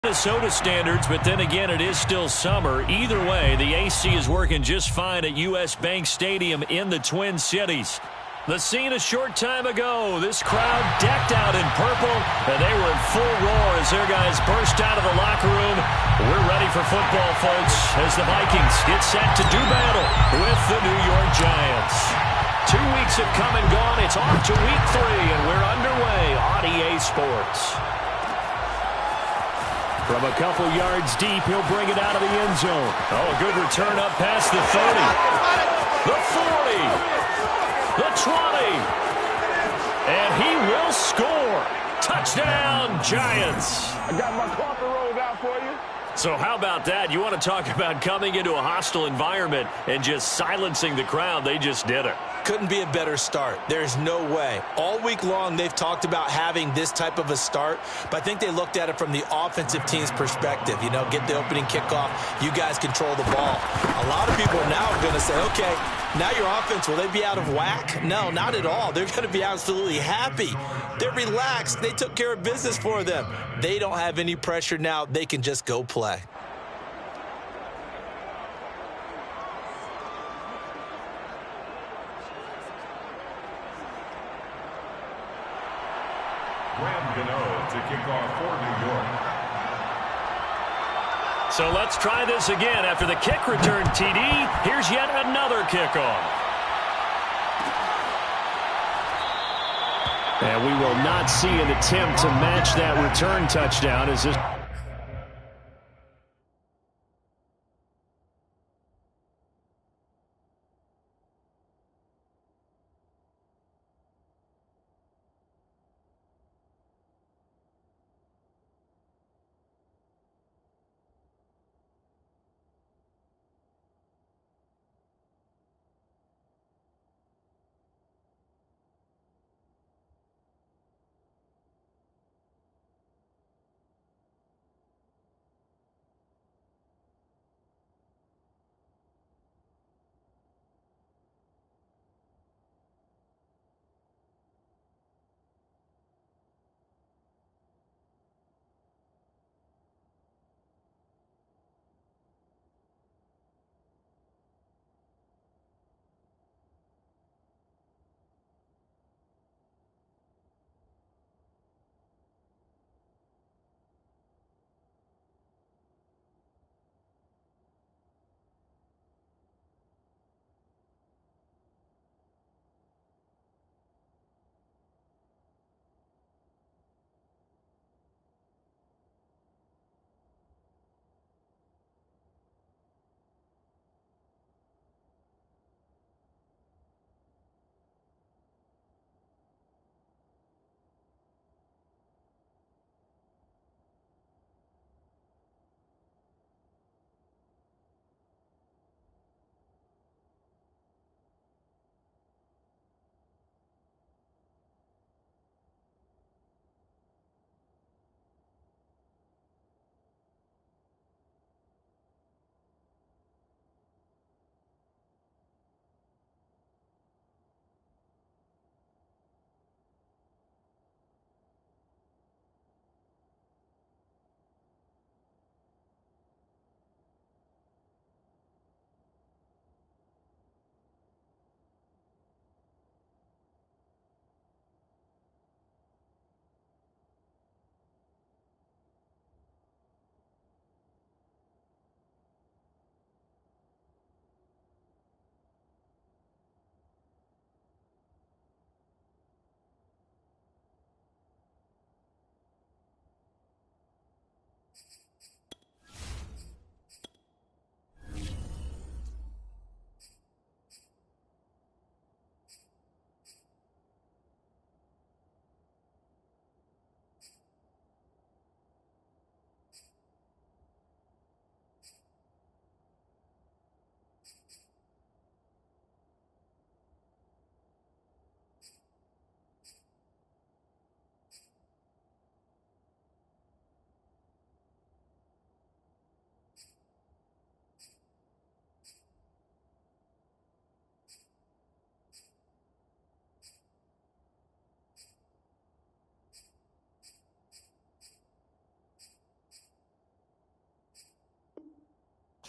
Minnesota standards, but then again, it is still summer. Either way, the AC is working just fine at U.S. Bank Stadium in the Twin Cities. The scene a short time ago, this crowd decked out in purple, and they were in full roar as their guys burst out of the locker room. We're ready for football, folks, as the Vikings get set to do battle with the New York Giants. 2 weeks have come and gone. It's off to week 3, and we're underway on EA Sports. From a couple yards deep, he'll bring it out of the end zone. Oh, a good return up past the 30. The 40. The 20. And he will score. Touchdown, Giants. I got my coffee rolled out for you. So how about that? You want to talk about coming into a hostile environment and just silencing the crowd. They just did it. Couldn't be a better start. There's no way. All week long, they've talked about having this type of a start, but I think they looked at it from the offensive team's perspective. You know, get the opening kickoff. You guys control the ball. A lot of people now are going to say, okay, now your offense, will they be out of whack? No, not at all. They're going to be absolutely happy. They're relaxed. They took care of business for them. They don't have any pressure now. They can just go play. To kick off for New York. So let's try this again. After the kick return TD, here's yet another kickoff. And we will not see an attempt to match that return touchdown as this...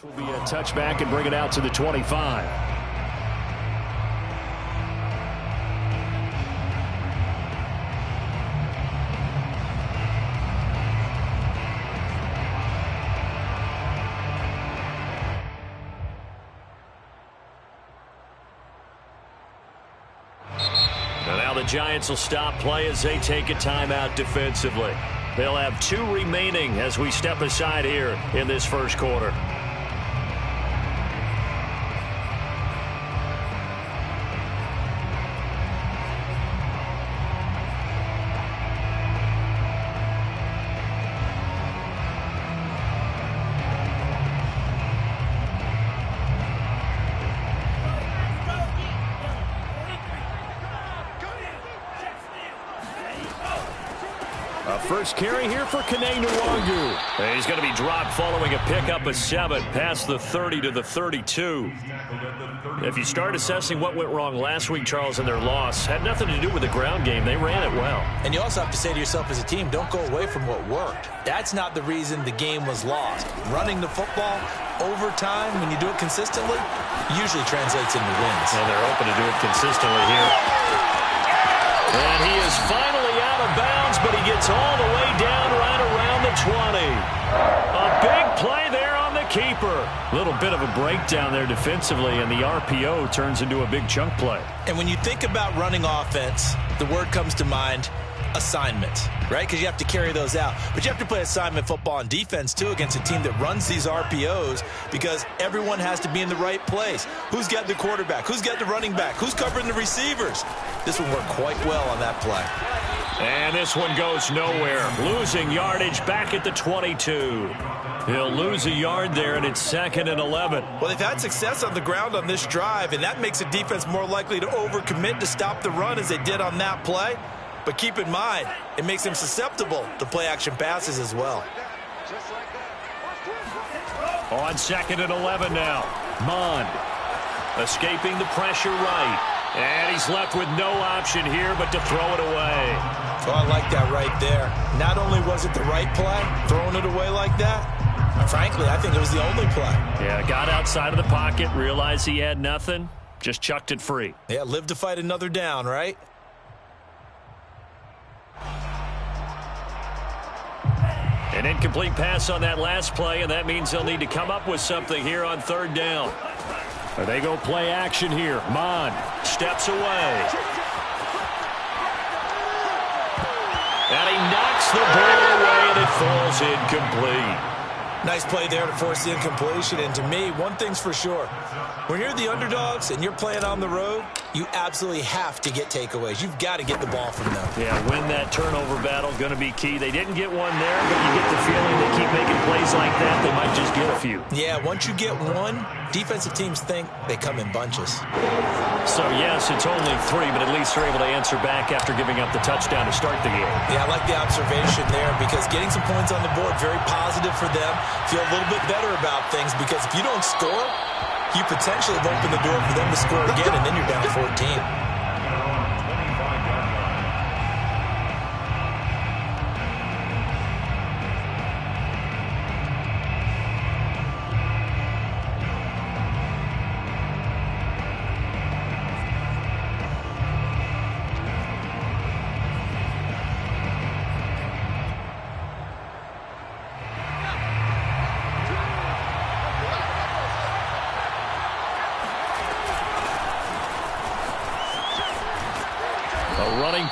Will be a touchback and bring it out to the 25. And now the Giants will stop play as they take a timeout defensively. They'll have 2 remaining as we step aside here in this first quarter. First carry here for Kene Nwangu. He's going to be dropped following a pickup of 7 past the 30 to the 32. If you start assessing what went wrong last week, Charles, in their loss, had nothing to do with the ground game. They ran it well. And you also have to say to yourself as a team, don't go away from what worked. That's not the reason the game was lost. Running the football over time, when you do it consistently, usually translates into wins. And they're hoping to do it consistently here. And he is finally out of bounds, but he gets all the way down right around the 20. A big play there on the keeper. A little bit of a breakdown there defensively, and the RPO turns into a big chunk play. And when you think about running offense, the word comes to mind, assignment, right? Because you have to carry those out. But you have to play assignment football on defense, too, against a team that runs these RPOs because everyone has to be in the right place. Who's got the quarterback? Who's got the running back? Who's covering the receivers? This one worked quite well on that play. And this one goes nowhere. Losing yardage back at the 22. He'll lose a yard there, and it's 2nd and 11. Well, they've had success on the ground on this drive, and that makes a defense more likely to overcommit to stop the run as they did on that play. But keep in mind, it makes them susceptible to play-action passes as well. On 2nd and 11 now. Mond escaping the pressure right. And he's left with no option here but to throw it away. Oh, I like that right there. Not only was it the right play, throwing it away like that, frankly, I think it was the only play. Yeah, got outside of the pocket, realized he had nothing, just chucked it free. Yeah, live to fight another down, right? An incomplete pass on that last play, and that means they'll need to come up with something here on 3rd down. They go play action here. Mond steps away. And he knocks the ball away, and it falls incomplete. Nice play there to force the incompletion. And to me, one thing's for sure. When you're the underdogs and you're playing on the road, you absolutely have to get takeaways. You've got to get the ball from them. Yeah, win that turnover battle, going to be key. They didn't get one there, but you get the feeling they keep making plays like that, they might just get a few. Yeah, once you get one, defensive teams think they come in bunches. So, yes, it's only 3, but at least they're able to answer back after giving up the touchdown to start the game. Yeah, I like the observation there because getting some points on the board, very positive for them. Feel a little bit better about things because if you don't score, you potentially have opened the door for them to score again, and then you're down 14.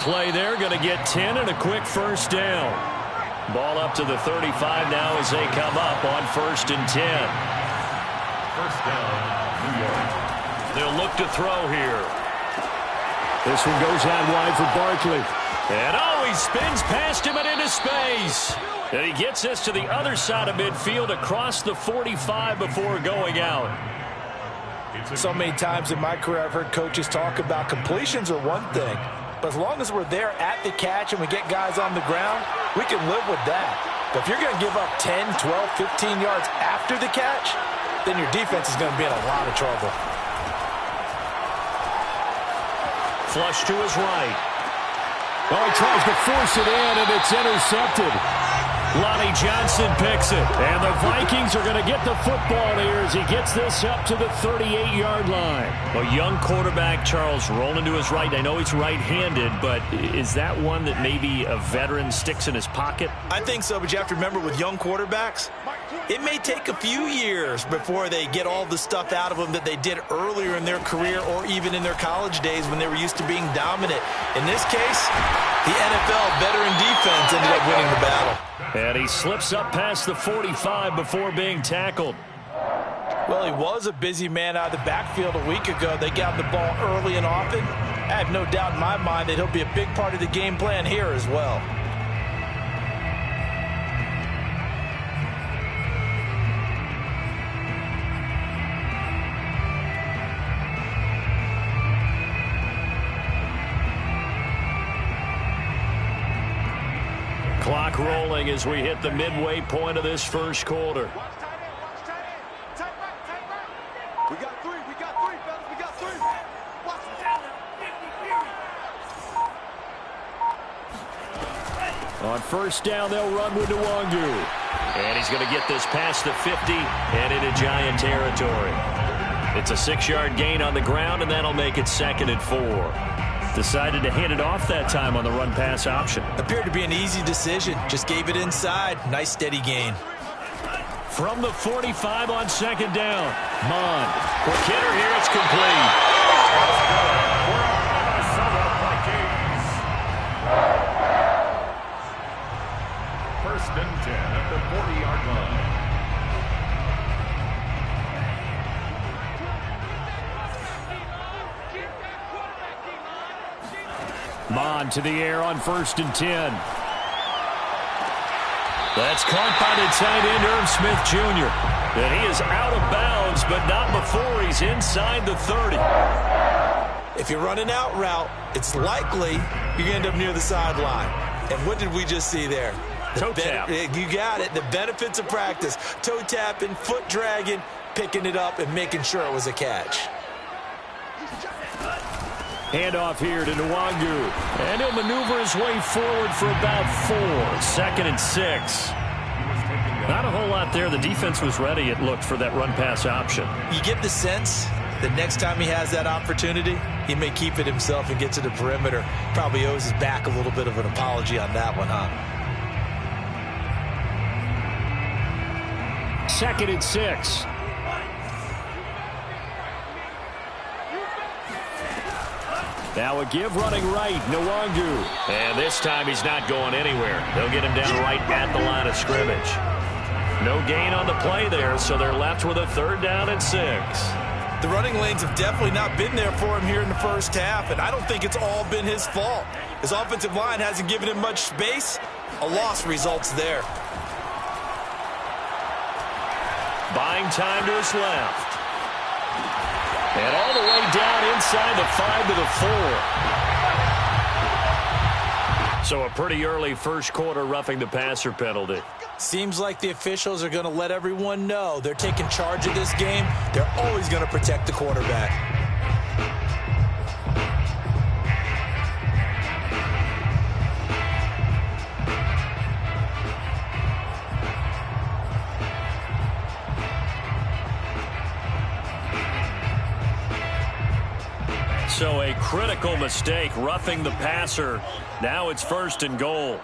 Play there, going to get 10 and a quick 1st down. Ball up to the 35 now as they come up on 1st and 10. 1st down, New York. They'll look to throw here. This one goes out wide for Barkley. And he spins past him and into space. And he gets this to the other side of midfield across the 45 before going out. So many times in my career I've heard coaches talk about completions are one thing. But as long as we're there at the catch and we get guys on the ground, we can live with that. But if you're going to give up 10, 12, 15 yards after the catch, then your defense is going to be in a lot of trouble. Flush to his right. Oh, he tries to force it in, and it's intercepted. Lonnie Johnson picks it. And the Vikings are going to get the football here as he gets this up to the 38-yard line. A young quarterback, Charles, rolling to his right. I know he's right-handed, but is that one that maybe a veteran sticks in his pocket? I think so, but you have to remember with young quarterbacks, it may take a few years before they get all the stuff out of them that they did earlier in their career or even in their college days when they were used to being dominant. In this case, the NFL veteran defense ended up winning the battle. And he slips up past the 45 before being tackled. Well, he was a busy man out of the backfield a week ago. They got the ball early and often. I have no doubt in my mind that he'll be a big part of the game plan here as well. Clock rolling as we hit the midway point of this first quarter. We got three, fellas, we got three. Watch it. On first down, they'll run with Nwangu. And he's going to get this past the 50 and into Giant territory. It's a 6-yard gain on the ground, and that'll make it 2nd and 4. Decided to hand it off that time on the run-pass option. Appeared to be an easy decision. Just gave it inside. Nice, steady gain. From the 45 on 2nd down. Mon. For Kidder here, it's complete. First and 10 at the 40-yard line. Mon to the air on 1st and 10. That's caught by the tight end, Irv Smith Jr. And he is out of bounds, but not before he's inside the 30. If you're running out route, it's likely you're going to end up near the sideline. And what did we just see there? Toe tap. You got it. The benefits of practice. Toe tapping, foot dragging, picking it up, and making sure it was a catch. Handoff here to Nwangu. And he'll maneuver his way forward for about 4. 2nd and 6. Not a whole lot there. The defense was ready, it looked, for that run-pass option. You get the sense that next time he has that opportunity, he may keep it himself and get to the perimeter. Probably owes his back a little bit of an apology on that one, huh? 2nd and 6. Now a give running right, Nwangu. And this time he's not going anywhere. They'll get him down right at the line of scrimmage. No gain on the play there, so they're left with a 3rd down and 6. The running lanes have definitely not been there for him here in the first half, and I don't think it's all been his fault. His offensive line hasn't given him much space. A loss results there. Buying time to his left. And all the way down inside the 5 to the 4. So a pretty early first quarter roughing the passer penalty. Seems like the officials are going to let everyone know they're taking charge of this game. They're always going to protect the quarterback. So a critical mistake, roughing the passer. Now it's 1st and goal.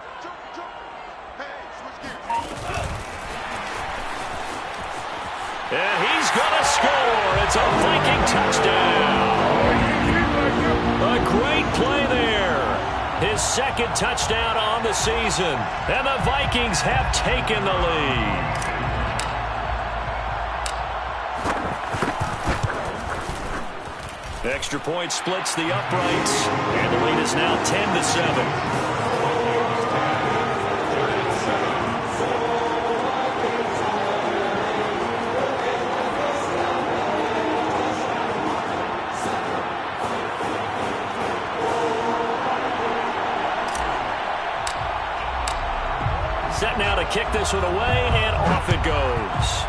And he's going to score. It's a Viking touchdown. A great play there. His 2nd touchdown on the season. And the Vikings have taken the lead. Extra point splits the uprights, and the lead is now 10-7. Set now to kick this one away, and off it goes.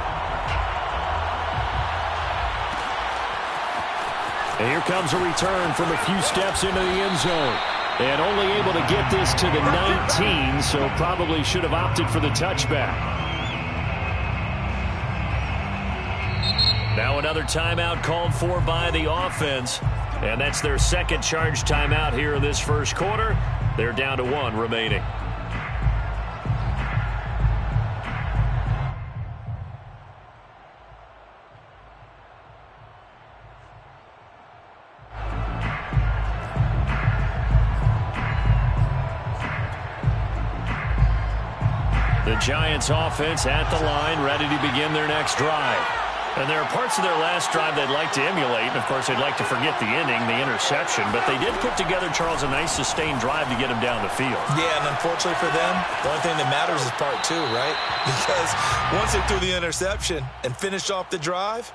And here comes a return from a few steps into the end zone. And only able to get this to the 19, so probably should have opted for the touchback. Now another timeout called for by the offense. And that's their second charge timeout here in this first quarter. They're down to 1 remaining. The Giants offense at the line, ready to begin their next drive. And there are parts of their last drive they'd like to emulate. And, of course, they'd like to forget the inning, the interception. But they did put together, Charles, a nice sustained drive to get them down the field. Yeah, and unfortunately for them, the only thing that matters is part 2, right? Because once they threw the interception and finished off the drive,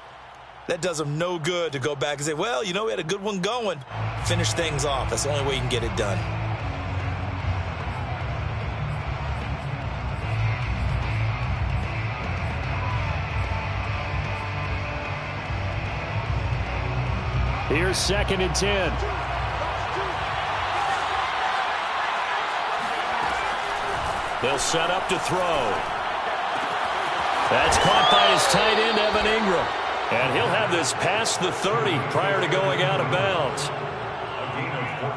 that does them no good to go back and say, well, you know, we had a good one going. Finish things off. That's the only way you can get it done. Here's 2nd and 10. They'll set up to throw. That's caught by his tight end, Evan Ingram. And he'll have this past the 30 prior to going out of bounds.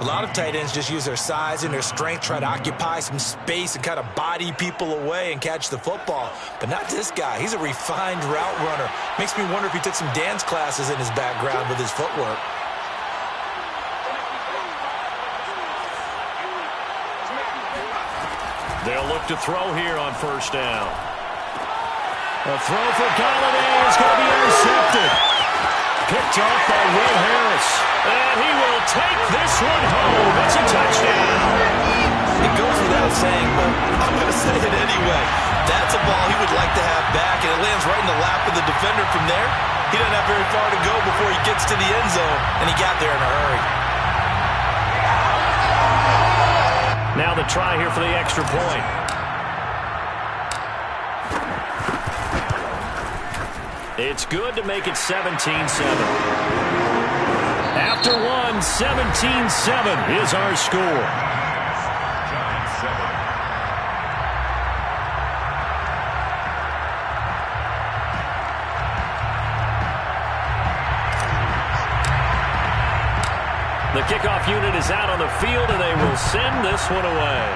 A lot of tight ends just use their size and their strength, try to occupy some space and kind of body people away and catch the football. But not this guy. He's a refined route runner. Makes me wonder if he took some dance classes in his background with his footwork. They'll look to throw here on first down. A throw for Galladay is going to be intercepted. Picked off by Will Harris. And he will take this one home. It's a touchdown. It goes without saying, but I'm going to say it anyway. That's a ball he would like to have back, and it lands right in the lap of the defender from there. He doesn't have very far to go before he gets to the end zone, and he got there in a hurry. Now the try here for the extra point. It's good to make it 17-7. After one, 17-7 is our score. Giants 7. The kickoff unit is out on the field, and they will send this one away.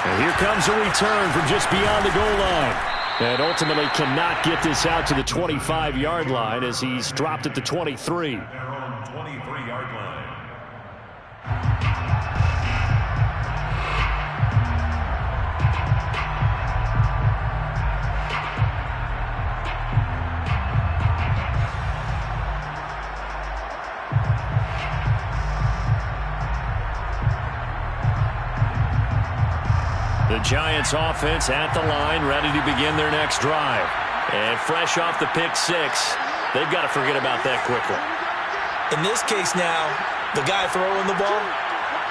And here comes a return from just beyond the goal line. And ultimately cannot get this out to the 25-yard line as he's dropped at the 23. Their own 23-yard line. The Giants offense at the line, ready to begin their next drive. And fresh off the pick 6, they've got to forget about that quickly. In this case now, the guy throwing the ball,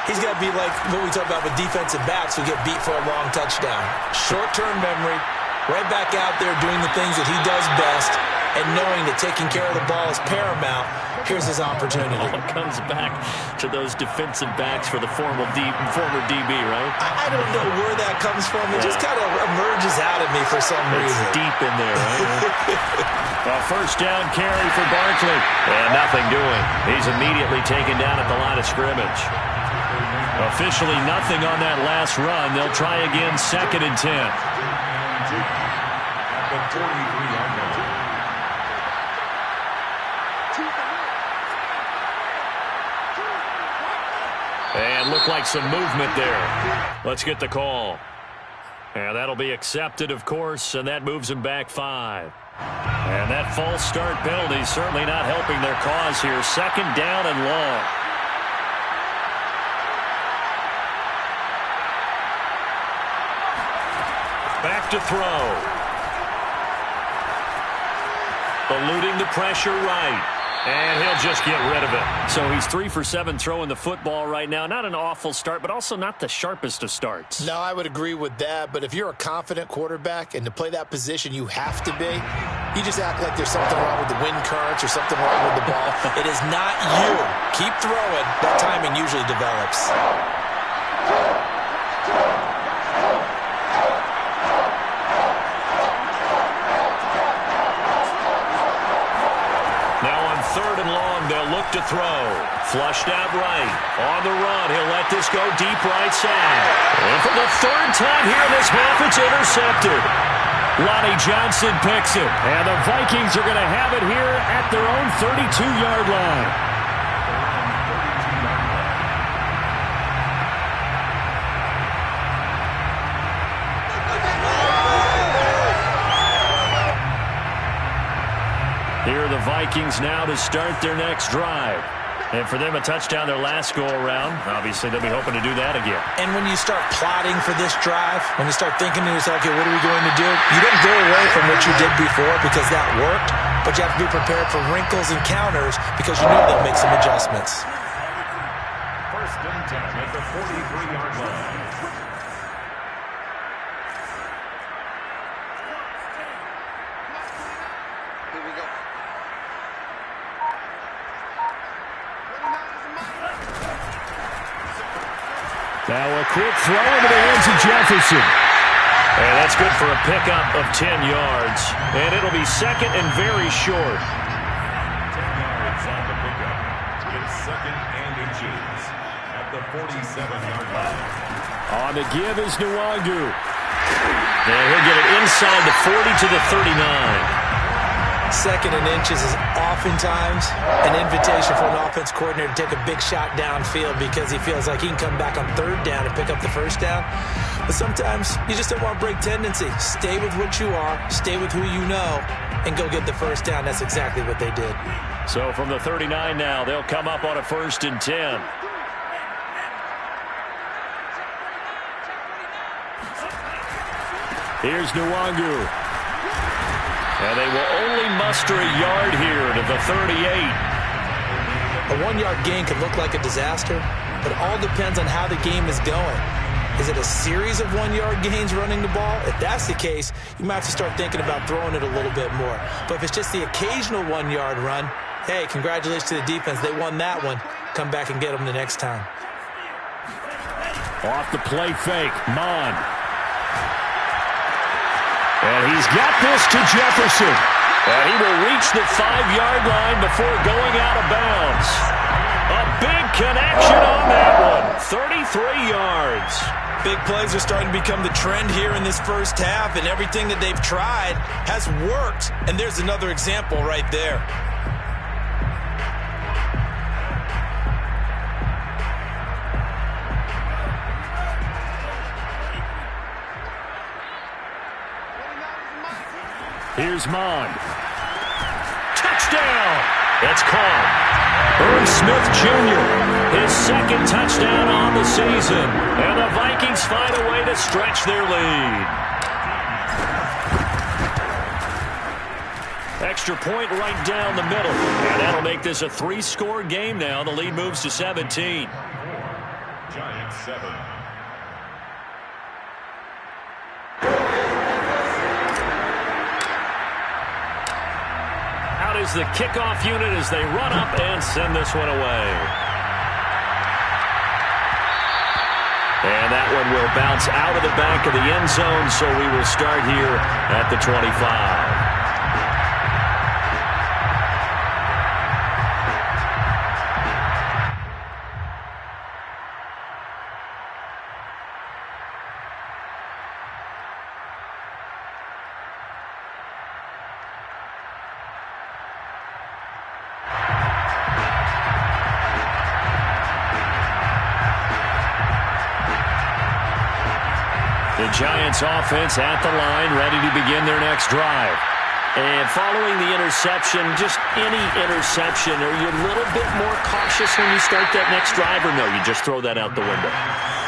he's got to be like what we talk about with defensive backs who get beat for a long touchdown. Short-term memory, right back out there doing the things that he does best, and knowing that taking care of the ball is paramount. Here's his opportunity. It comes back to those defensive backs for the former DB, right? I don't know where that comes from. It just kind of emerges out of me for some reason. It's deep in there, right? A first down carry for Barkley. And nothing doing. He's immediately taken down at the line of scrimmage. Officially nothing on that last run. They'll try again, 2nd and 10. The 43-yard line. And looked like some movement there. Let's get the call. And that'll be accepted, of course, and that moves them back 5. And that false start penalty certainly not helping their cause here. 2nd down and long. Back to throw. Eluding the pressure right. And he'll just get rid of it. So he's 3 for 7 throwing the football right now. Not an awful start, but also not the sharpest of starts. No, I would agree with that. But if you're a confident quarterback and to play that position you have to be, you just act like there's something wrong with the wind currents or something wrong with the ball. It is not you. Keep throwing. That timing usually develops. Third and long, they'll look to throw. Flushed out right. On the run, he'll let this go deep right side. And for the third time here in this half, it's intercepted. Lonnie Johnson picks it. And the Vikings are going to have it here at their own 32-yard line. Here are the Vikings now to start their next drive. And for them, a touchdown their last go-around. Obviously, they'll be hoping to do that again. And when you start plotting for this drive, when you start thinking to yourself, okay, what are we going to do? You don't go away from what you did before because that worked, but you have to be prepared for wrinkles and counters because you know they'll make some adjustments. First and 10 at the 43-yard line. Now a quick throw into the hands of Jefferson. And that's good for a pickup of 10 yards. And it'll be second and very short. 10 yards on the pickup. It's second and inches at the 47-yard line. On the give is Nwangu. And he'll get it inside the 40 to the 39. Second and inches is oftentimes an invitation for an offense coordinator to take a big shot downfield because he feels like he can come back on third down and pick up the first down. But sometimes you just don't want to break tendency. Stay with what you are, stay with who you know, and go get the first down. That's exactly what they did. So from the 39 now, they'll come up on a 1st and 10. Here's Nwangu. And they will only muster a yard here to the 38. A 1-yard gain could look like a disaster, but it all depends on how the game is going. Is it a series of 1-yard gains running the ball? If that's the case, you might have to start thinking about throwing it a little bit more. But if it's just the occasional 1-yard run, hey, congratulations to the defense. They won that one. Come back and get them the next time. Off the play fake, Mon. And he's got this to Jefferson. And he will reach the 5-yard line before going out of bounds. A big connection on that one. 33 yards. Big plays are starting to become the trend here in this first half, and everything that they've tried has worked. And there's another example right there. Here's Mon. Touchdown! It's caught. Irv Smith Jr., his second touchdown on the season. And the Vikings find a way to stretch their lead. Extra point right down the middle. And that'll make this a 3-score game now. The lead moves to 17. Giants 7. Is the kickoff unit as they run up and send this one away. And that one will bounce out of the back of the end zone, so we will start here at the 25. The Giants offense at the line, ready to begin their next drive. And following the interception, just any interception, are you a little bit more cautious when you start that next drive, or no, you just throw that out the window?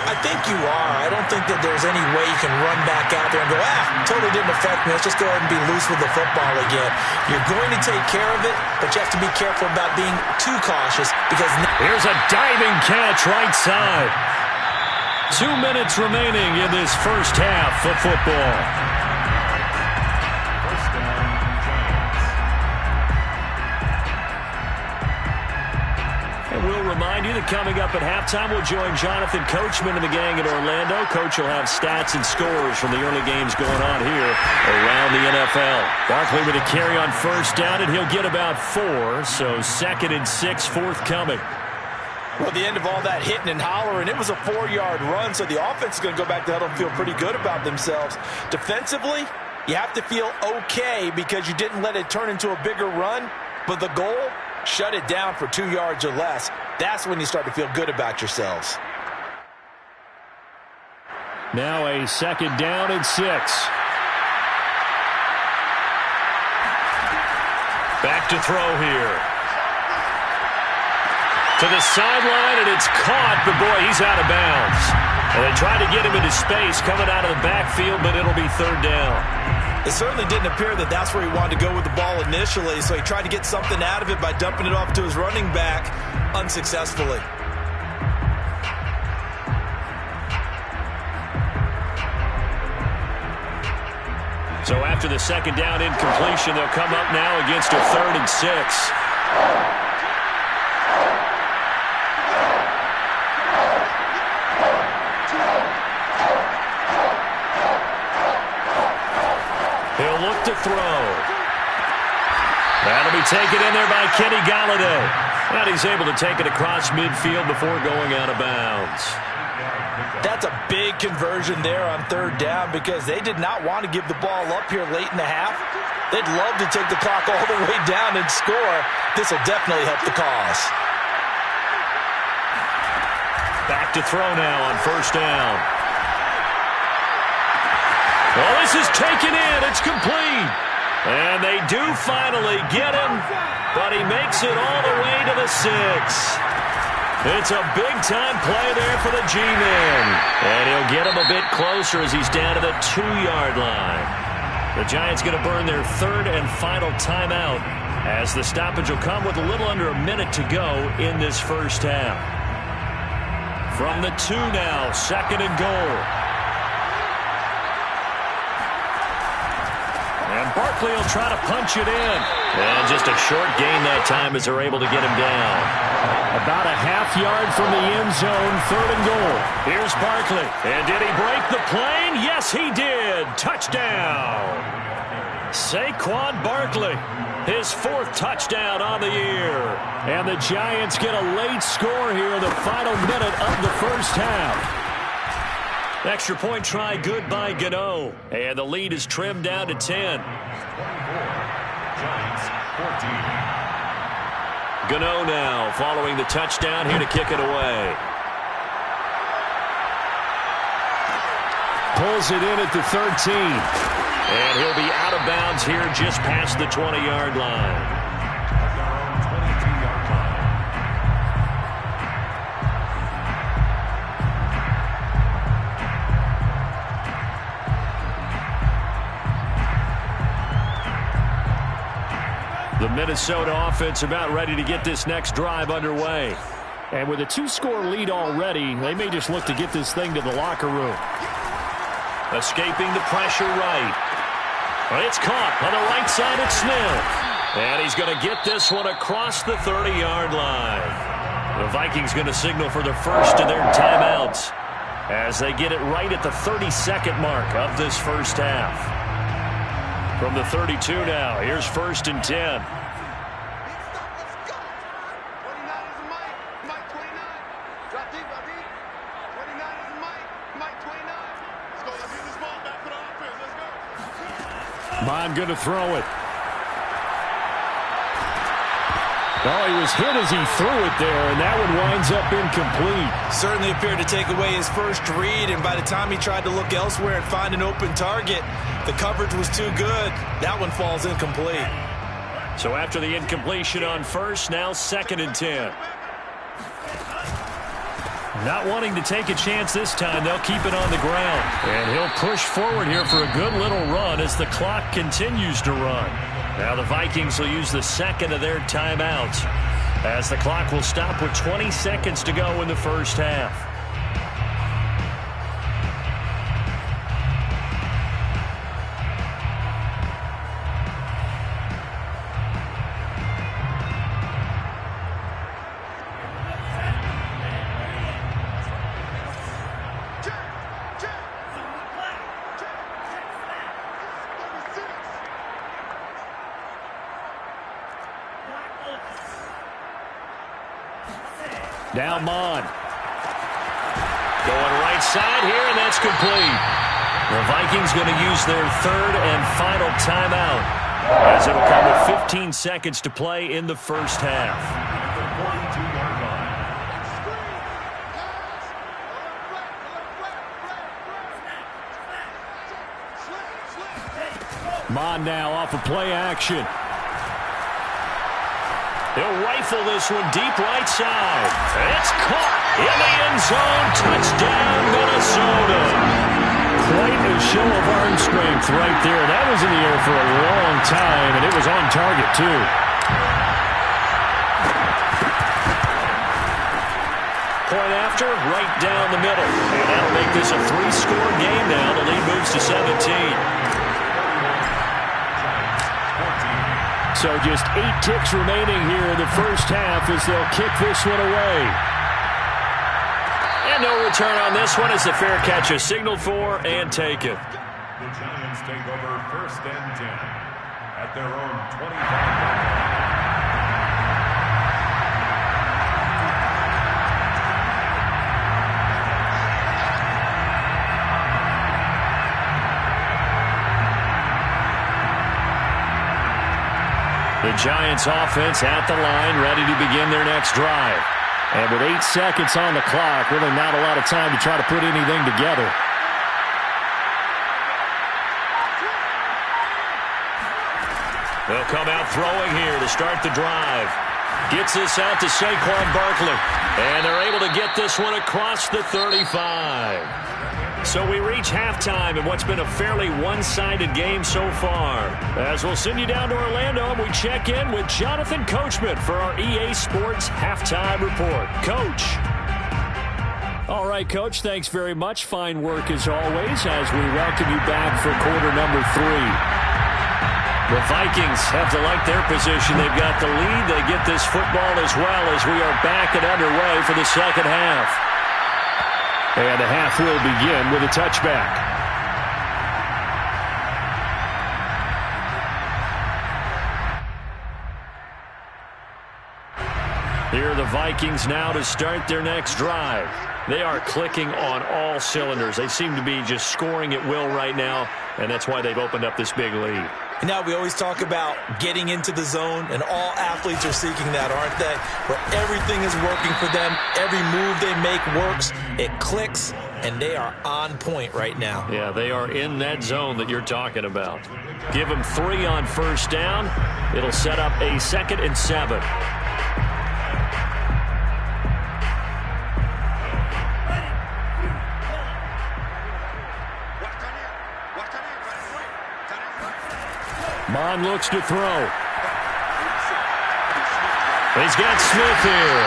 I think you are. I don't think that there's any way you can run back out there and go, totally didn't affect me. Let's just go ahead and be loose with the football again. You're going to take care of it, but you have to be careful about being too cautious because... Here's a diving catch right side. 2 minutes remaining in this first half of football. First down, Giants. And we'll remind you that coming up at halftime, we'll join Jonathan Coachman and the gang in Orlando. Coach will have stats and scores from the early games going on here around the NFL. Barkley with a carry on first down, and he'll get about 4. So 2nd and 6 forthcoming. Well, the end of all that hitting and hollering, it was a 4-yard run, so the offense is going to go back to huddle and feel pretty good about themselves. Defensively, you have to feel okay because you didn't let it turn into a bigger run, but the goal, shut it down for 2 yards or less. That's when you start to feel good about yourselves. Now a 2nd down and 6. Back to throw here. To the sideline, and it's caught, but boy, he's out of bounds. And they tried to get him into space coming out of the backfield, but it'll be 3rd down. It certainly didn't appear that that's where he wanted to go with the ball initially, so he tried to get something out of it by dumping it off to his running back unsuccessfully. So after the 2nd down incompletion, they'll come up now against a 3rd and 6. He'll look to throw. That'll be taken in there by Kenny Galladay. And he's able to take it across midfield before going out of bounds. That's a big conversion there on 3rd down because they did not want to give the ball up here late in the half. They'd love to take the clock all the way down and score. This will definitely help the cause. Back to throw now on 1st down. Well, this is taken in. It's complete. And they do finally get him, but he makes it all the way to the 6. It's a big-time play there for the G-Men. And he'll get him a bit closer as he's down to the 2-yard line. The Giants going to burn their 3rd and final timeout as the stoppage will come with a little under a minute to go in this first half. From the 2 now, 2nd and goal. And Barkley will try to punch it in. And just a short gain that time as they're able to get him down. About a half-yard from the end zone, 3rd and goal. Here's Barkley. And did he break the plane? Yes, he did. Touchdown. Saquon Barkley, his 4th touchdown on the year. And the Giants get a late score here in the final minute of the first half. Extra point try good by Gano. And the lead is trimmed down to 10. 24. Giants 14. Gano now following the touchdown here to kick it away. Pulls it in at the 13. And he'll be out of bounds here just past the 20-yard line. The Minnesota offense about ready to get this next drive underway. And with a 2-score lead already, they may just look to get this thing to the locker room. Escaping the pressure right. But it's caught on the right side at Smith. And he's going to get this one across the 30-yard line. The Vikings going to signal for the first of their timeouts as they get it right at the 32nd mark of this first half. From the 32 now, here's 1st and 10. Bond going to throw it. Oh, he was hit as he threw it there, and that one winds up incomplete. Certainly appeared to take away his first read, and by the time he tried to look elsewhere and find an open target, the coverage was too good. That one falls incomplete. So after the incompletion on 1st, now 2nd and 10. Not wanting to take a chance this time, they'll keep it on the ground. And he'll push forward here for a good little run as the clock continues to run. Now the Vikings will use the second of their timeouts as the clock will stop with 20 seconds to go in the first half. Now Mon. Going right side here, and that's complete. The Vikings going to use their third and final timeout as it'll come with 15 seconds to play in the first half. Mon now off of play action. He'll rifle this one deep right side. It's caught in the end zone. Touchdown, Minnesota. Quite a show of arm strength right there. That was in the air for a long time, and it was on target, too. Point after, right down the middle. And that'll make this a 3-score game now. The lead moves to 17. So just 8 ticks remaining here in the first half as they'll kick this one away. And no return on this one as the fair catch is signaled for and taken. The Giants take over 1st and 10 at their own 25-yard line. The Giants offense at the line, ready to begin their next drive. And with 8 seconds on the clock, really not a lot of time to try to put anything together. They'll come out throwing here to start the drive. Gets this out to Saquon Barkley. And they're able to get this one across the 35. So we reach halftime in what's been a fairly one-sided game so far. As we'll send you down to Orlando, we check in with Jonathan Coachman for our EA Sports Halftime Report. Coach. All right, Coach, thanks very much. Fine work as always as we welcome you back for quarter number 3. The Vikings have to like their position. They've got the lead. They get this football as well as we are back and underway for the second half. And the half will begin with a touchback. Here are the Vikings now to start their next drive. They are clicking on all cylinders. They seem to be just scoring at will right now, and that's why they've opened up this big lead. Now we always talk about getting into the zone, and all athletes are seeking that, aren't they? Where everything is working for them, every move they make works, it clicks, and they are on point right now. Yeah, they are in that zone that you're talking about. Give them 3 on first down. It'll set up a 2nd and 7. Mon looks to throw. He's got Smith here.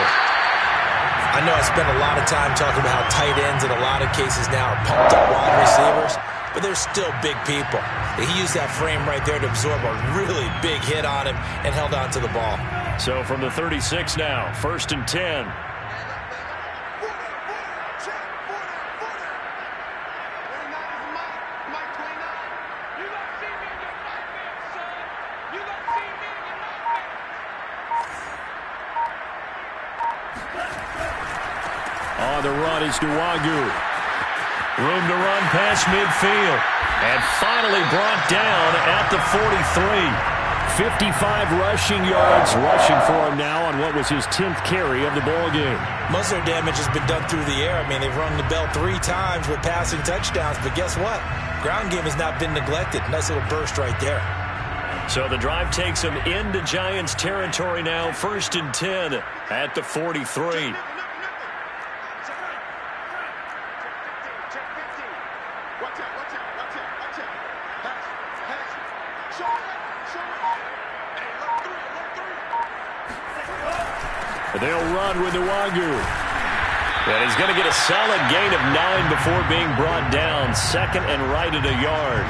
I know I spent a lot of time talking about how tight ends in a lot of cases now are pumped up wide receivers, but they're still big people. He used that frame right there to absorb a really big hit on him and held on to the ball. So from the 36 now, 1st and 10. On the run is Duwagu. Room to run past midfield. And finally brought down at the 43. 55 rushing yards rushing for him now on what was his 10th carry of the ball game. Most of their damage has been done through the air. I mean, they've rung the bell 3 times with passing touchdowns. But guess what? Ground game has not been neglected. Nice little burst right there. So the drive takes them into Giants territory now. 1st and 10 at the 43. They'll run with Nwangu. And he's going to get a solid gain of 9 before being brought down. Second and right at a yard.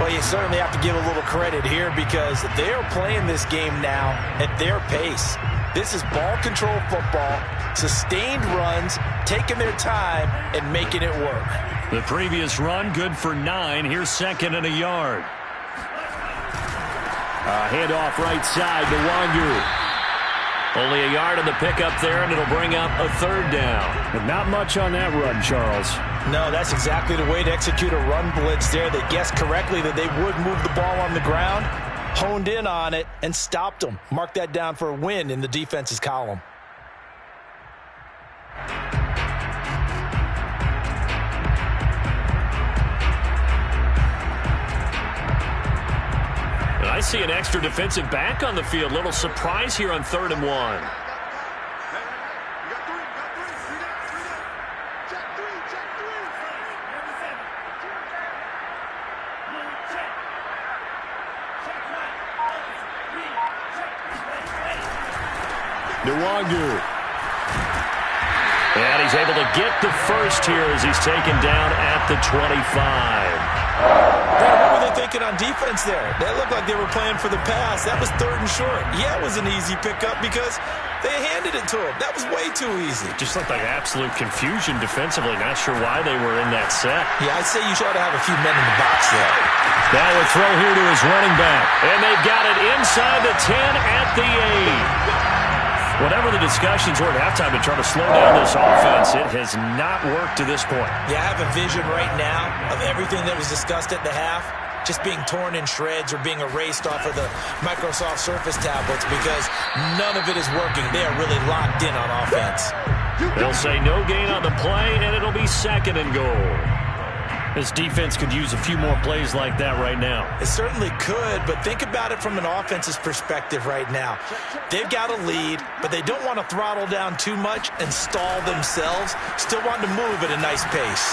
Well, you certainly have to give a little credit here because they're playing this game now at their pace. This is ball control football, sustained runs, taking their time, and making it work. The previous run, good for 9. Here's second and a yard. A handoff right side to Nwangu. Only a yard on the pickup there, and it'll bring up a third down. But not much on that run, Charles. No, that's exactly the way to execute a run blitz there. They guessed correctly that they would move the ball on the ground, honed in on it, and stopped them. Mark that down for a win in the defense's column. I see an extra defensive back on the field. Little surprise here on 3rd and 1. Nwangu. And he's able to get the first here as he's taken down at the 25. What were they thinking on defense there? That looked like they were playing for the pass. That was 3rd and short. Yeah, it was an easy pickup because they handed it to him. That was way too easy. Just looked like absolute confusion defensively. Not sure why they were in that set. Yeah, I'd say you should have a few men in the box there. Now a throw here to his running back. And they've got it inside the 10 at the 8. Whatever the discussions were at halftime to try to slow down this offense, it has not worked to this point. Yeah, I have a vision right now of everything that was discussed at the half just being torn in shreds or being erased off of the Microsoft Surface tablets because none of it is working. They are really locked in on offense. They'll say no gain on the play, and it'll be 2nd and goal. This defense could use a few more plays like that right now. It certainly could, but think about it from an offense's perspective right now. They've got a lead, but they don't want to throttle down too much and stall themselves. Still want to move at a nice pace.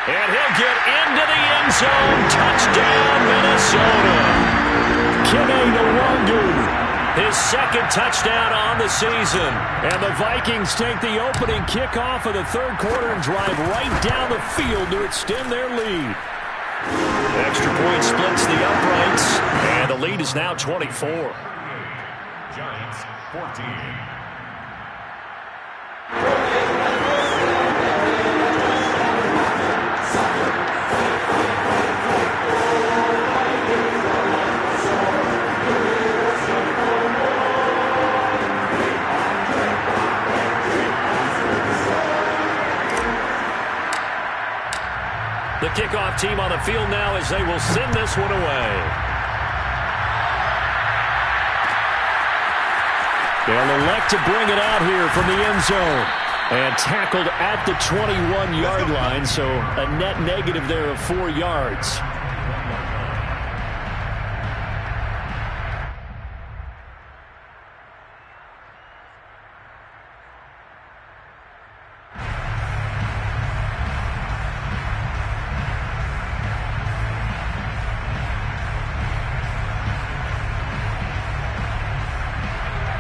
And he'll get into the end zone. Touchdown, Minnesota. Kene Nwangu. His 2nd touchdown on the season. And the Vikings take the opening kickoff of the 3rd quarter and drive right down the field to extend their lead. Extra point splits the uprights, and the lead is now 24. Giants 14. The kickoff team on the field now as they will send this one away. They'll elect to bring it out here from the end zone. And tackled at the 21-yard line, so a net negative there of 4 yards.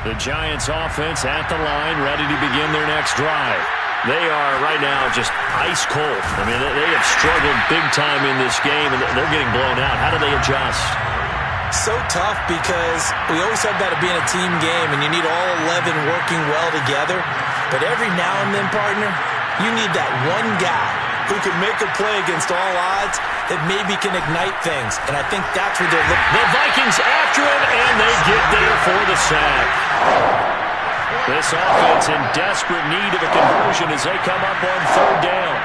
The Giants offense at the line, ready to begin their next drive. They are right now just ice cold. I mean, they have struggled big time in this game, and they're getting blown out. How do they adjust? So tough because we always said about it being a team game, and you need all 11 working well together. But every now and then, partner, you need that one guy who can make a play against all odds that maybe can ignite things. And I think that's what they're looking for. The Vikings after him, and they get there for the sack. This offense in desperate need of a conversion as they come up on 3rd down.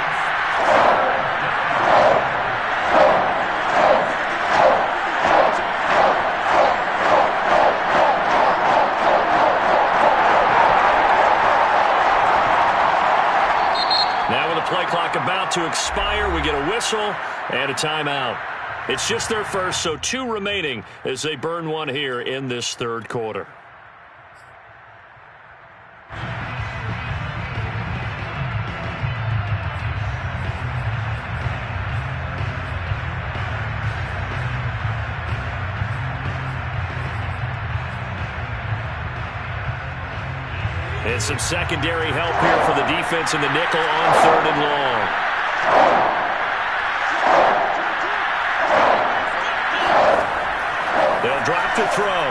Now with the play clock about to expire, we get a whistle and a timeout. It's just their first, so 2 remaining as they burn one here in this 3rd quarter. And some secondary help here for the defense in the nickel on 3rd and long. They'll drop to throw.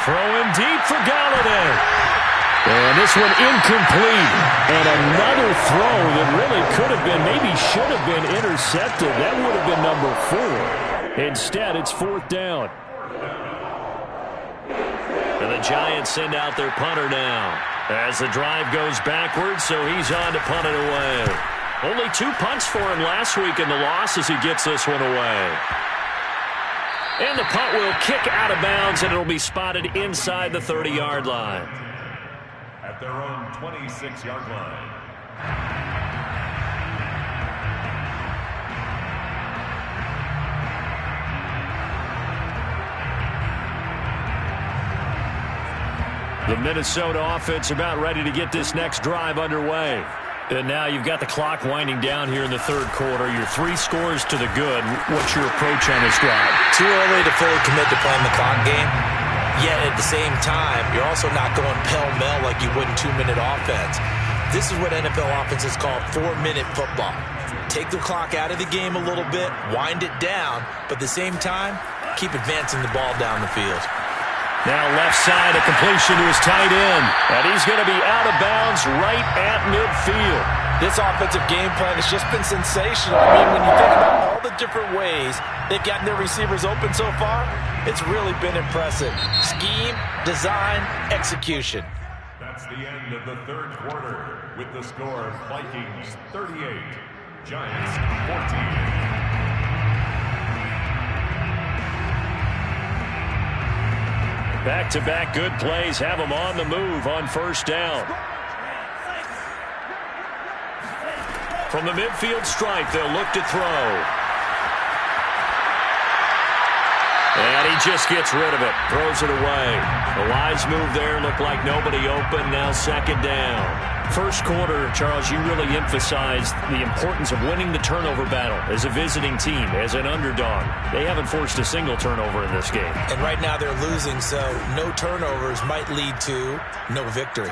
Throwing deep for Galladay. And this one incomplete. And another throw that really could have been, maybe should have been intercepted. That would have been number 4. Instead, it's 4th down. And the Giants send out their punter now. As the drive goes backwards, so he's on to punt it away. Only 2 punts for him last week in the loss as he gets this one away. And the punt will kick out of bounds, and it'll be spotted inside the 30-yard line. At their own 26-yard line. The Minnesota offense about ready to get this next drive underway. And now you've got the clock winding down here in the 3rd quarter. You're 3 scores to the good. What's your approach on this drive? Too early to fully commit to playing the clock game. Yet at the same time, you're also not going pell-mell like you would in 2-minute offense. This is what NFL offenses call 4-minute football. Take the clock out of the game a little bit, wind it down, but at the same time, keep advancing the ball down the field. Now left side, a completion to his tight end. And he's going to be out of bounds right at midfield. This offensive game plan has just been sensational. I mean, when you think about all the different ways they've gotten their receivers open so far, it's really been impressive. Scheme, design, execution. That's the end of the 3rd quarter with the score Vikings 38, Giants 14. Back-to-back good plays have them on the move on 1st down. From the midfield stripe, they'll look to throw. And he just gets rid of it, throws it away. The wise move there, looked like nobody open, now 2nd down. 1st quarter, Charles, you really emphasized the importance of winning the turnover battle as a visiting team, as an underdog. They haven't forced a single turnover in this game. And right now they're losing, so no turnovers might lead to no victory.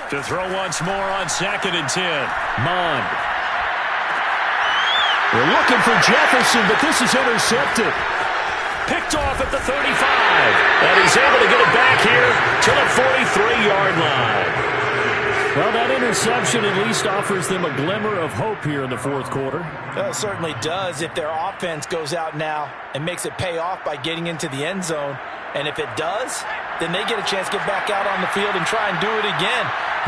To throw once more on 2nd and 10. Mond. They're looking for Jefferson, but this is intercepted. Picked off at the 35. And he's able to get it back here to the 43-yard line. Well, that interception at least offers them a glimmer of hope here in the 4th quarter. Well, it certainly does if their offense goes out now and makes it pay off by getting into the end zone. And if it does, then they get a chance to get back out on the field and try and do it again.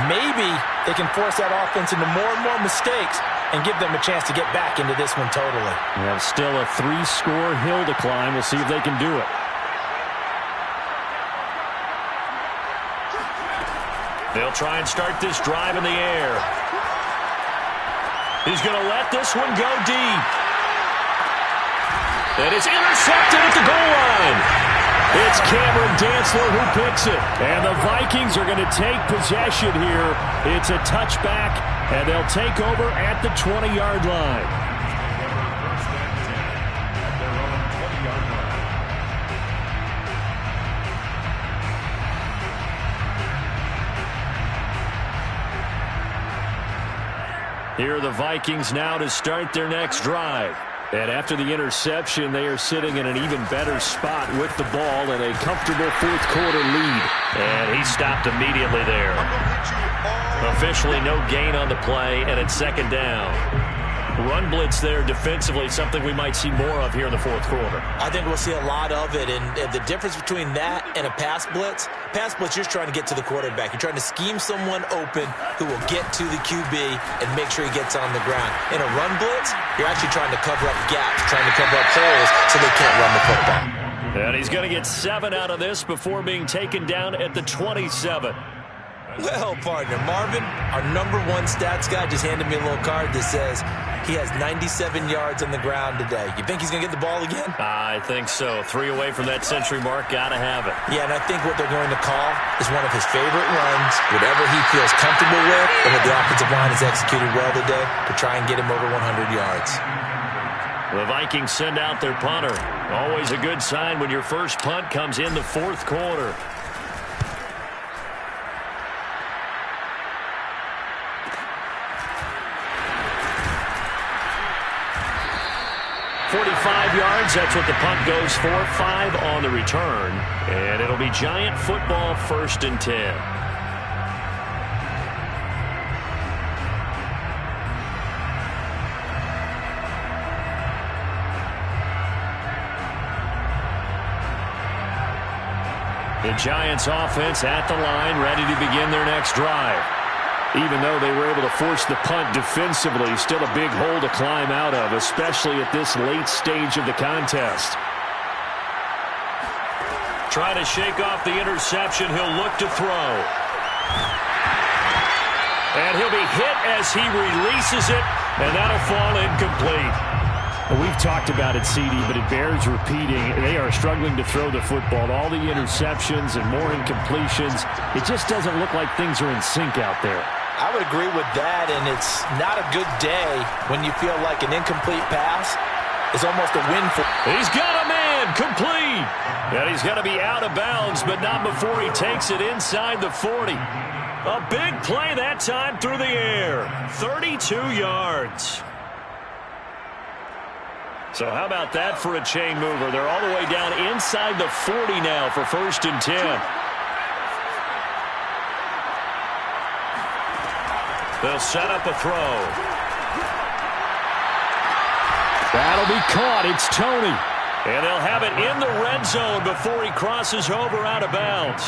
Maybe they can force that offense into more and more mistakes and give them a chance to get back into this one totally. Yeah, still a 3-score hill to climb. We'll see if they can do it. They'll try and start this drive in the air. He's going to let this one go deep. And it's intercepted at the goal line. It's Cameron Dantzler who picks it. And the Vikings are going to take possession here. It's a touchback, and they'll take over at the 20-yard line. Here are the Vikings now to start their next drive. And after the interception, they are sitting in an even better spot with the ball and a comfortable 4th quarter lead. And he stopped immediately there. Officially no gain on the play, and it's 2nd down. Run blitz there defensively, something we might see more of here in the 4th quarter. I think we'll see a lot of it, and the difference between that and a pass blitz, you're just trying to get to the quarterback. You're trying to scheme someone open who will get to the QB and make sure he gets on the ground. In a run blitz, you're actually trying to cover up gaps, trying to cover up holes so they can't run the football. And he's going to get 7 out of this before being taken down at the 27. Well, partner, Marvin, our #1 stats guy, just handed me a little card that says he has 97 yards on the ground today. You think he's going to get the ball again? I think so. 3 away from that century mark. Got to have it. Yeah, and I think what they're going to call is one of his favorite runs, whatever he feels comfortable with, and what the offensive line has executed well today to try and get him over 100 yards. The Vikings send out their punter. Always a good sign when your first punt comes in the 4th quarter. 45 yards, that's what the punt goes for. 5 on the return. And it'll be Giant football, 1st and 10. The Giants offense at the line, ready to begin their next drive. Even though they were able to force the punt defensively, still a big hole to climb out of, especially at this late stage of the contest. Trying to shake off the interception. He'll look to throw. And he'll be hit as he releases it, and that'll fall incomplete. Well, we've talked about it, CD, but it bears repeating. They are struggling to throw the football. All the interceptions and more incompletions. It just doesn't look like things are in sync out there. I would agree with that, and it's not a good day when you feel like an incomplete pass is almost a win for. He's got a man, complete. And he's got to be out of bounds, but not before he takes it inside the 40. A big play that time through the air. 32 yards. So how about that for a chain mover? They're all the way down inside the 40 now for 1st and 10. They'll set up a throw. That'll be caught. It's Tony. And they'll have it in the red zone before he crosses over out of bounds.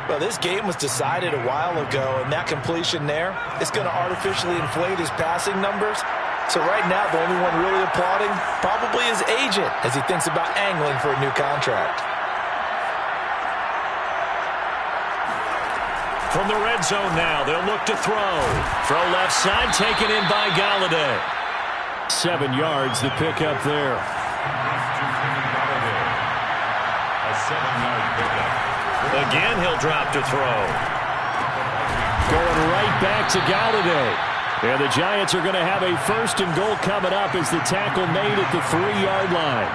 Well, this game was decided a while ago, and that completion there is going to artificially inflate his passing numbers. So right now, the only one really applauding probably his agent as he thinks about angling for a new contract. From the red zone now, they'll look to throw. Throw left side, taken in by Galladay. 7 yards, the pickup there. A 7-yard pickup. Again, he'll drop to throw. Going right back to Galladay. And the Giants are going to have a 1st and goal coming up as the tackle made at the 3-yard line.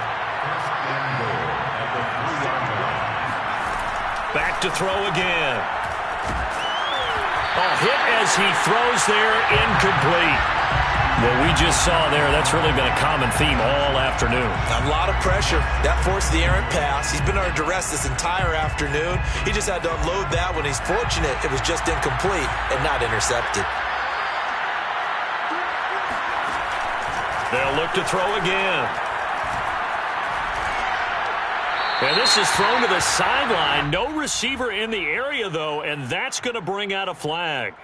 Back to throw again. A hit as he throws there, incomplete. What we just saw there, that's really been a common theme all afternoon. A lot of pressure. That forced the errant pass. He's been under duress this entire afternoon. He just had to unload that one. He's fortunate it was just incomplete and not intercepted. They'll look to throw again. And this is thrown to the sideline. No receiver in the area, though, and that's going to bring out a flag.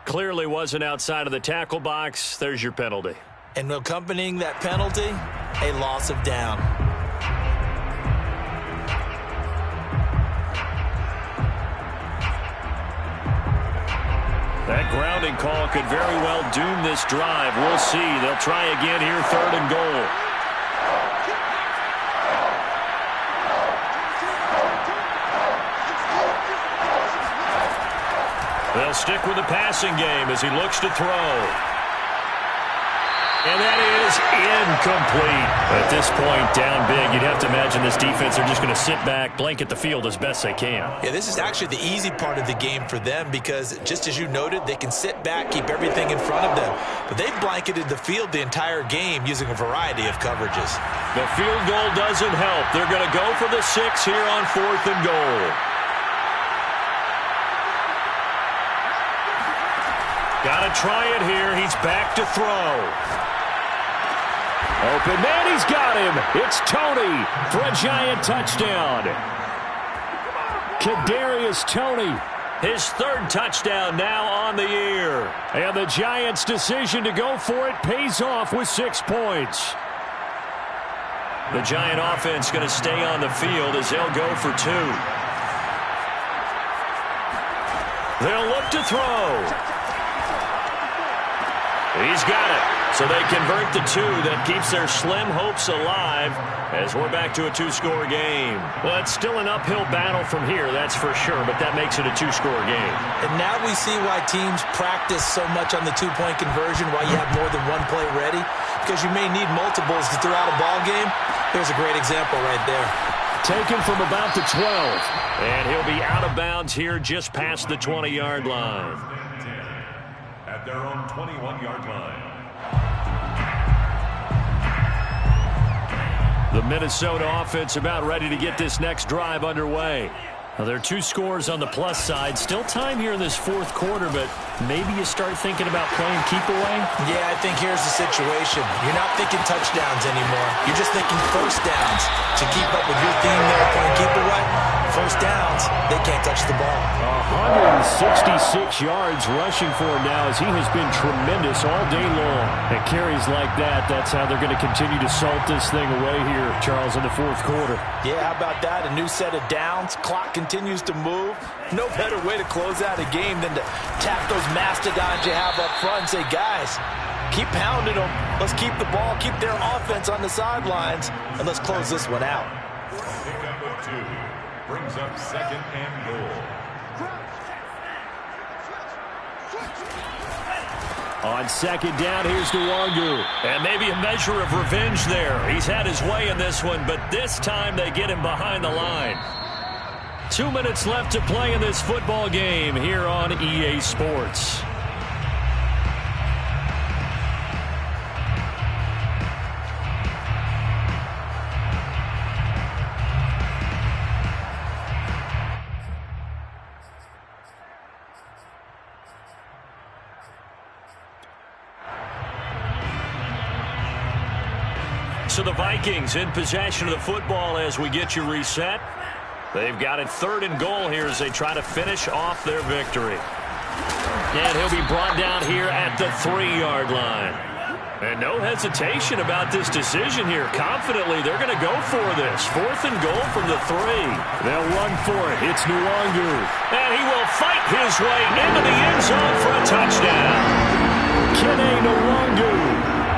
Clearly wasn't outside of the tackle box. There's your penalty. And accompanying that penalty, a loss of down. That grounding call could very well doom this drive. We'll see. They'll try again here, 3rd and goal. They'll stick with the passing game as he looks to throw. And that is incomplete. At this point, down big, you'd have to imagine this defense are just going to sit back, blanket the field as best they can. Yeah, this is actually the easy part of the game for them because, just as you noted, they can sit back, keep everything in front of them. But they've blanketed the field the entire game using a variety of coverages. The field goal doesn't help. They're going to go for the 6 here on 4th and goal. Got to try it here. He's back to throw. Open man, he's got him. It's Tony for a Giant touchdown. Kadarius Toney. His 3rd touchdown now on the year. And the Giants' decision to go for it pays off with 6 points. The Giant offense going to stay on the field as they'll go for 2. They'll look to throw. He's got it. So they convert the 2. That keeps their slim hopes alive as we're back to a 2-score game. Well, it's still an uphill battle from here, that's for sure, but that makes it a 2-score game. And now we see why teams practice so much on the 2-point conversion, why you have more than one play ready, because you may need multiples to throw out a ball game. Here's a great example right there. Taken from about the 12. And he'll be out of bounds here just past the 20-yard line. At their own 21-yard line. The Minnesota offense about ready to get this next drive underway. Now, there are 2 scores on the plus side. Still time here in this fourth quarter, but maybe you start thinking about playing keep away? Yeah, I think here's the situation. You're not thinking touchdowns anymore. You're just thinking first downs. To keep up with your theme there, playing keep away, first downs, they can't touch the ball. 166 yards rushing for him now as he has been tremendous all day long. And carries like that, that's how they're going to continue to salt this thing away here, Charles, in the fourth quarter. Yeah, how about that? A new set of downs. Clock continues to move. No better way to close out a game than to tap those mastodons you have up front and say, guys, keep pounding them. Let's keep the ball, keep their offense on the sidelines, and let's close this one out. Pickup of 2 brings up 2nd and goal. On 2nd down, here's Nwangu. And maybe a measure of revenge there. He's had his way in this one, but this time they get him behind the line. 2 minutes left to play in this football game here on EA Sports. So the Vikings in possession of the football as we get you reset. They've got it 3rd and goal here as they try to finish off their victory. And he'll be brought down here at the 3-yard line. And no hesitation about this decision here. Confidently, they're going to go for this. 4th and goal from the 3. They'll run for it. It's Nwangu. And he will fight his way into the end zone for a touchdown. Kene Nwangu.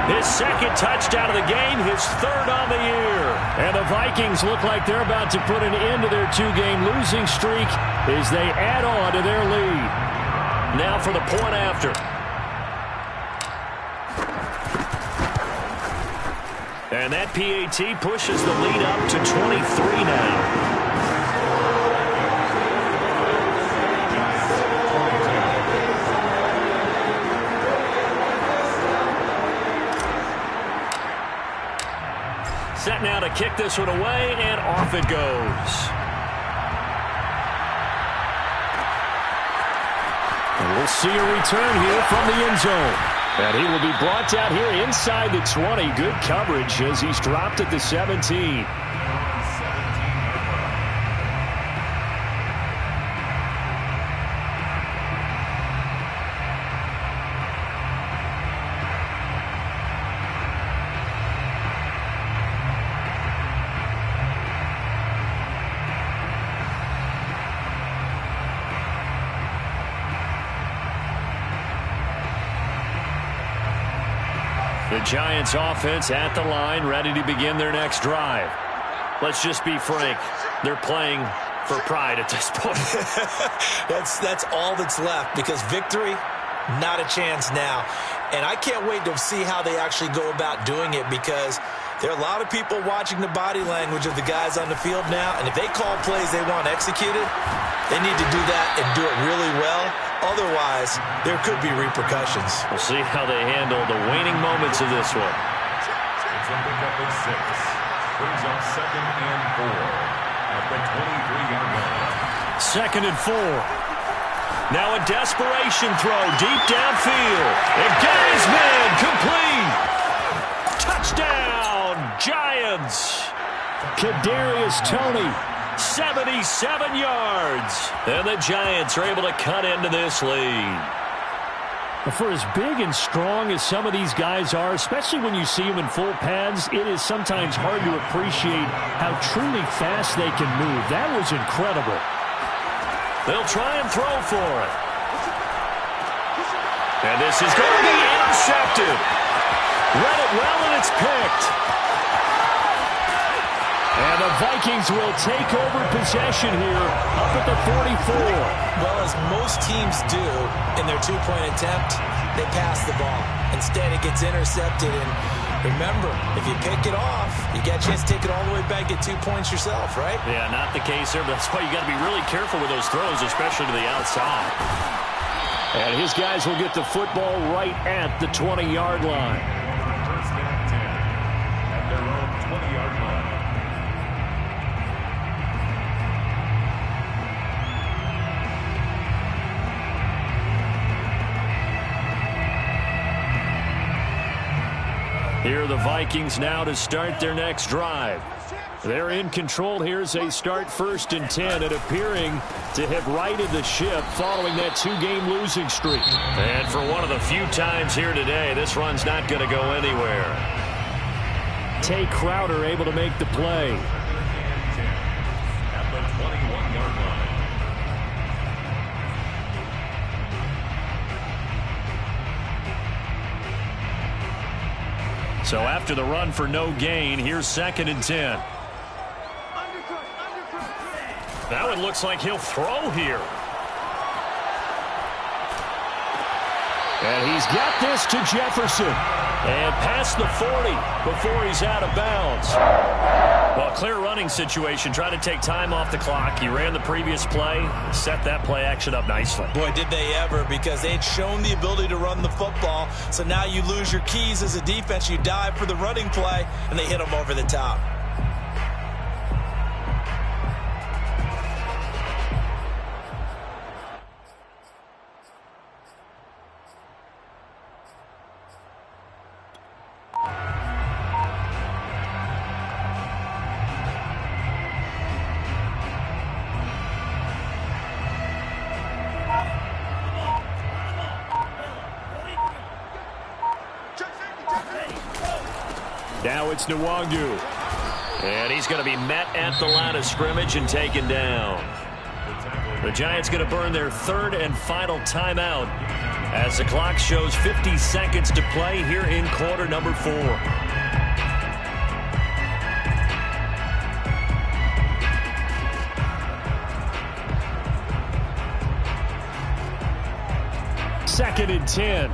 His 2nd touchdown of the game, his 3rd on the year. And the Vikings look like they're about to put an end to their 2-game losing streak as they add on to their lead. Now for the point after. And that PAT pushes the lead up to 23 now. Set now to kick this one away, and off it goes. And we'll see a return here from the end zone. And he will be brought down here inside the 20. Good coverage as he's dropped at the 17. The Giants offense at the line, ready to begin their next drive. Let's just be frank. They're playing for pride at this point. That's all that's left, because victory, not a chance now. And I can't wait to see how they actually go about doing it, because there are a lot of people watching the body language of the guys on the field now, and if they call plays they want executed, they need to do that and do it really well. Otherwise, there could be repercussions. We'll see how they handle the waning moments of this one. It's a pickup of 6. Brings up 2nd and 4 at the 23-yard line. 2nd and 4. Now a desperation throw deep downfield. And Gaisman complete. Touchdown, Giants. Kadarius Toney. 77 yards. And the Giants are able to cut into this lead. For as big and strong as some of these guys are, especially when you see them in full pads, it is sometimes hard to appreciate how truly fast they can move. That was incredible. They'll try and throw for it. And this is going to be intercepted. Read it well, and it's picked. And the Vikings will take over possession here up at the 44. Well, as most teams do in their two-point attempt, they pass the ball. Instead, it gets intercepted. And remember, if you pick it off, you get a chance to take it all the way back, get 2 points yourself, right? Yeah, not the case there, but that's why you got to be really careful with those throws, especially to the outside. And his guys will get the football right at the 20-yard line. First and 10 at their own 20-yard line. Here are the Vikings now to start their next drive. They're in control here as they start 1st and 10 and appearing to have righted the ship following that 2-game losing streak. And for one of the few times here today, this run's not going to go anywhere. Tay Crowder able to make the play. At the 21-yard line. So after the run for no gain, here's 2nd and 10. Now it looks like he'll throw here. And he's got this to Jefferson. And past the 40 before he's out of bounds. Well, clear running situation. Try to take time off the clock. He ran the previous play, set that play action up nicely. Boy, did they ever, because they'd shown the ability to run the football. So now you lose your keys as a defense. You dive for the running play, and they hit them over the top. Now it's Nwangu. And he's going to be met at the line of scrimmage and taken down. The Giants going to burn their 3rd and final timeout as the clock shows 50 seconds to play here in quarter number 4. Second and 10.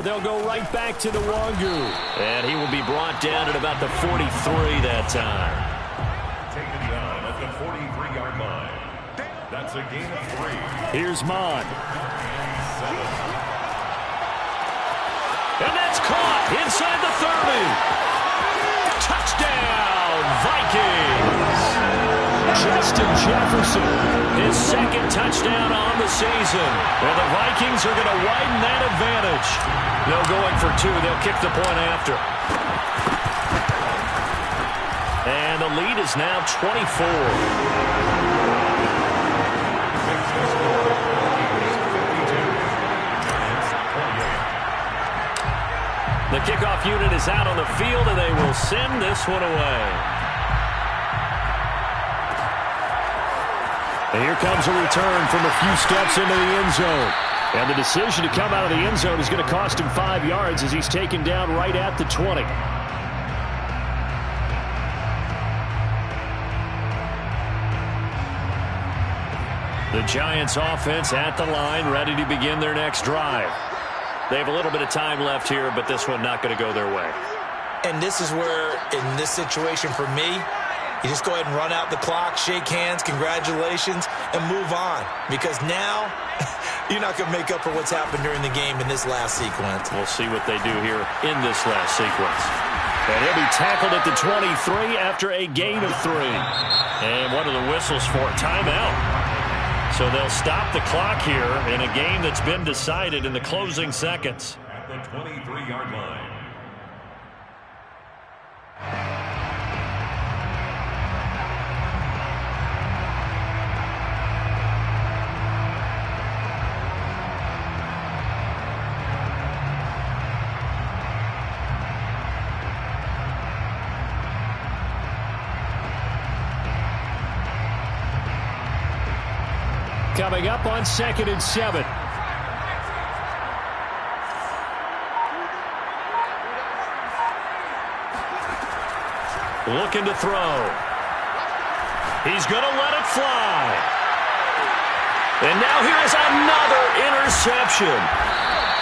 They'll go right back to Nwangu. And he will be brought down at about the 43 that time. Taken down at the 43-yard line. That's a gain of 3. Here's Mod. And that's caught inside the 30. Touchdown, Vikings. Justin Jefferson, his 2nd touchdown on the season. And the Vikings are going to widen that advantage. No going for 2. They'll kick the point after. And the lead is now 24. The kickoff unit is out on the field, and they will send this one away. And here comes a return from a few steps into the end zone. And the decision to come out of the end zone is going to cost him 5 yards as he's taken down right at the 20. The Giants offense at the line, ready to begin their next drive. They have a little bit of time left here, but this one not going to go their way. And this is where, in this situation for me, you just go ahead and run out the clock, shake hands, congratulations, and move on. Because now, you're not going to make up for what's happened during the game in this last sequence. We'll see what they do here in this last sequence. And he'll be tackled at the 23 after a gain of 3. And what are the whistles for? Timeout. So they'll stop the clock here in a game that's been decided in the closing seconds. At the 23-yard line. Coming up on 2nd and 7. Looking to throw. He's going to let it fly. And now here is another interception.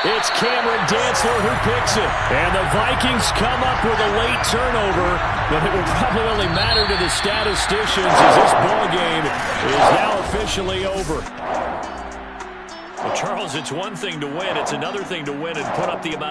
It's Cameron Dantzler who picks it. And the Vikings come up with a late turnover, but it will probably only matter to the statisticians as this ball game is now officially over. Well, Charles, it's one thing to win. It's another thing to win and put up the amount of